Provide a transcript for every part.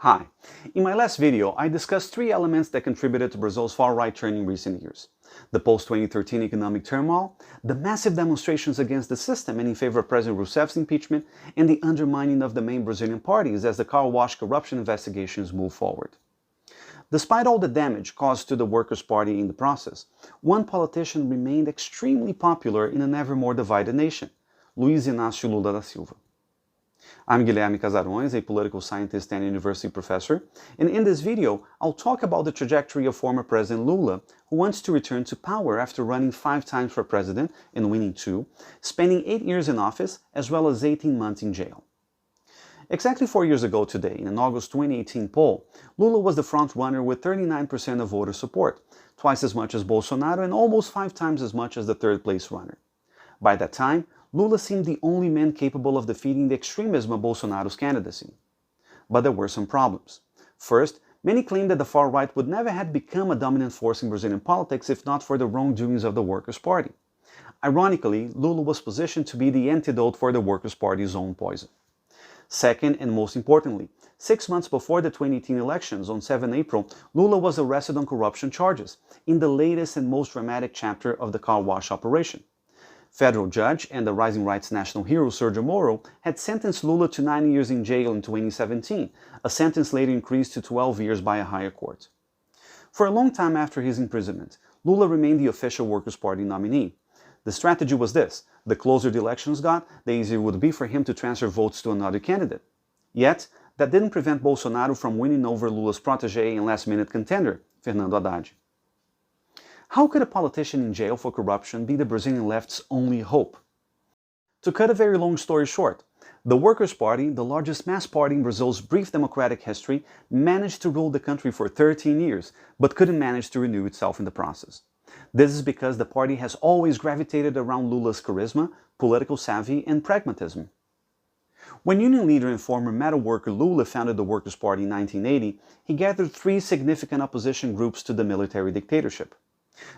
Hi. In my last video, I discussed three elements that contributed to Brazil's far-right turn in recent years. The post-2013 economic turmoil, the massive demonstrations against the system and in favor of President Rousseff's impeachment, and the undermining of the main Brazilian parties as the car wash corruption investigations move forward. Despite all the damage caused to the Workers' Party in the process, one politician remained extremely popular in an ever more divided nation, Luiz Inácio Lula da Silva. I'm Guilherme Casarões, a political scientist and university professor, and in this video, I'll talk about the trajectory of former President Lula, who wants to return to power after running 5 times for president and winning 2, spending 8 years in office as well as 18 months in jail. Exactly 4 years ago today, in an August 2018 poll, Lula was the front-runner with 39% of voter support, twice as much as Bolsonaro and almost 5 times as much as the third-place runner. By that time, Lula seemed the only man capable of defeating the extremism of Bolsonaro's candidacy. But there were some problems. First, many claimed that the far right would never have become a dominant force in Brazilian politics if not for the wrongdoings of the Workers' Party. Ironically, Lula was positioned to be the antidote for the Workers' Party's own poison. Second, and most importantly, 6 months before the 2018 elections, on 7 April, Lula was arrested on corruption charges, in the latest and most dramatic chapter of the car wash operation. Federal judge and the rising rights national hero Sergio Moro had sentenced Lula to 9 years in jail in 2017, a sentence later increased to 12 years by a higher court. For a long time after his imprisonment, Lula remained the official Workers' Party nominee. The strategy was this: the closer the elections got, the easier it would be for him to transfer votes to another candidate. Yet, that didn't prevent Bolsonaro from winning over Lula's protege and last-minute contender, Fernando Haddad. How could a politician in jail for corruption be the Brazilian left's only hope? To cut a very long story short, the Workers' Party, the largest mass party in Brazil's brief democratic history, managed to rule the country for 13 years, but couldn't manage to renew itself in the process. This is because the party has always gravitated around Lula's charisma, political savvy, and pragmatism. When union leader and former metal worker Lula founded the Workers' Party in 1980, he gathered 3 significant opposition groups to the military dictatorship.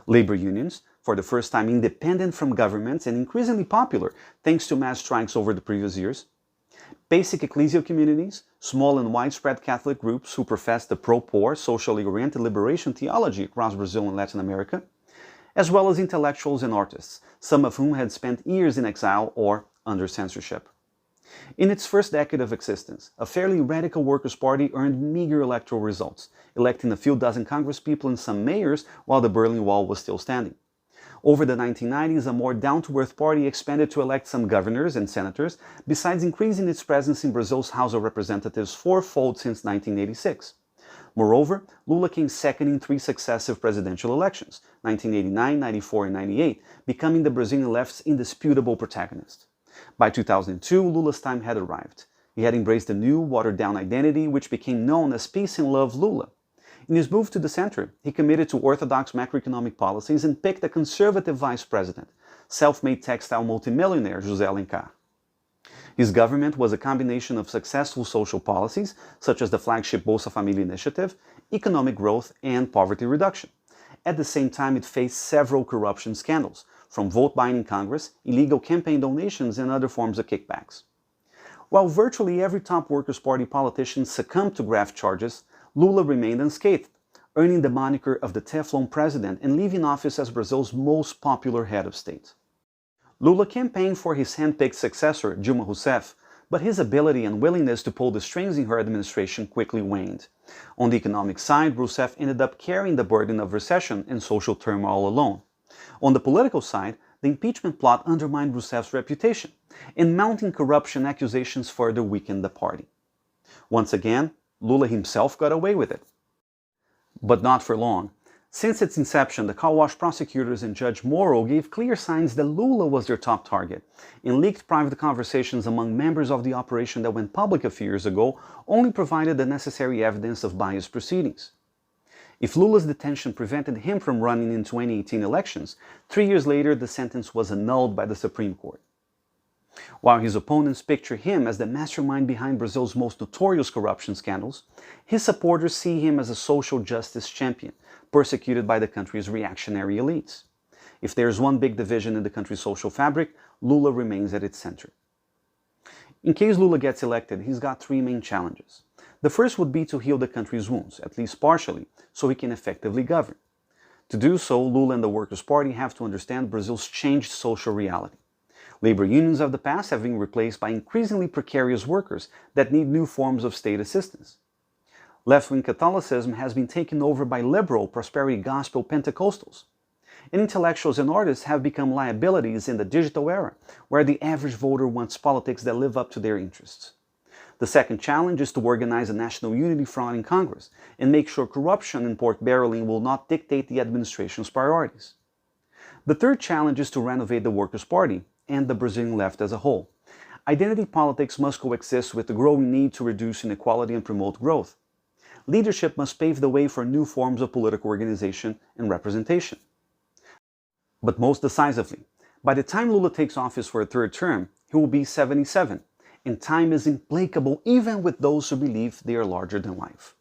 Labor unions, for the first time independent from governments and increasingly popular thanks to mass strikes over the previous years. Basic ecclesial communities, small and widespread Catholic groups who profess the pro-poor, socially oriented liberation theology across Brazil and Latin America, as well as intellectuals and artists, some of whom had spent years in exile or under censorship. In its first decade of existence, a fairly radical Workers' Party earned meager electoral results, electing a few dozen congresspeople and some mayors while the Berlin Wall was still standing. Over the 1990s, a more down-to-earth party expanded to elect some governors and senators, besides increasing its presence in Brazil's House of Representatives 4-fold since 1986. Moreover, Lula came second in 3 successive presidential elections, 1989, 94, and 98, becoming the Brazilian left's indisputable protagonist. By 2002, Lula's time had arrived. He had embraced a new, watered-down identity which became known as Peace and Love Lula. In his move to the center, he committed to orthodox macroeconomic policies and picked a conservative vice president, self-made textile multimillionaire José Alencar. His government was a combination of successful social policies, such as the flagship Bolsa Família initiative, economic growth, and poverty reduction. At the same time, it faced several corruption scandals, from vote buying in Congress, illegal campaign donations, and other forms of kickbacks. While virtually every top Workers' Party politician succumbed to graft charges, Lula remained unscathed, earning the moniker of the Teflon president and leaving office as Brazil's most popular head of state. Lula campaigned for his hand-picked successor, Dilma Rousseff, but his ability and willingness to pull the strings in her administration quickly waned. On the economic side, Rousseff ended up carrying the burden of recession and social turmoil alone. On the political side, the impeachment plot undermined Rousseff's reputation, and mounting corruption accusations further weakened the party. Once again, Lula himself got away with it. But not for long. Since its inception, the car wash prosecutors and Judge Moro gave clear signs that Lula was their top target, and leaked private conversations among members of the operation that went public a few years ago only provided the necessary evidence of biased proceedings. If Lula's detention prevented him from running in 2018 elections, 3 years later the sentence was annulled by the Supreme Court. While his opponents picture him as the mastermind behind Brazil's most notorious corruption scandals, his supporters see him as a social justice champion, persecuted by the country's reactionary elites. If there's one big division in the country's social fabric, Lula remains at its center. In case Lula gets elected, he's got 3 main challenges. The first would be to heal the country's wounds, at least partially, so we can effectively govern. To do so, Lula and the Workers' Party have to understand Brazil's changed social reality. Labor unions of the past have been replaced by increasingly precarious workers that need new forms of state assistance. Left-wing Catholicism has been taken over by liberal prosperity gospel Pentecostals. And intellectuals and artists have become liabilities in the digital era, where the average voter wants politics that live up to their interests. The second challenge is to organize a national unity front in Congress and make sure corruption and pork barreling will not dictate the administration's priorities. The third challenge is to renovate the Workers' Party and the Brazilian left as a whole. Identity politics must coexist with the growing need to reduce inequality and promote growth. Leadership must pave the way for new forms of political organization and representation. But most decisively, by the time Lula takes office for a third term, he will be 77, and time is implacable even with those who believe they are larger than life.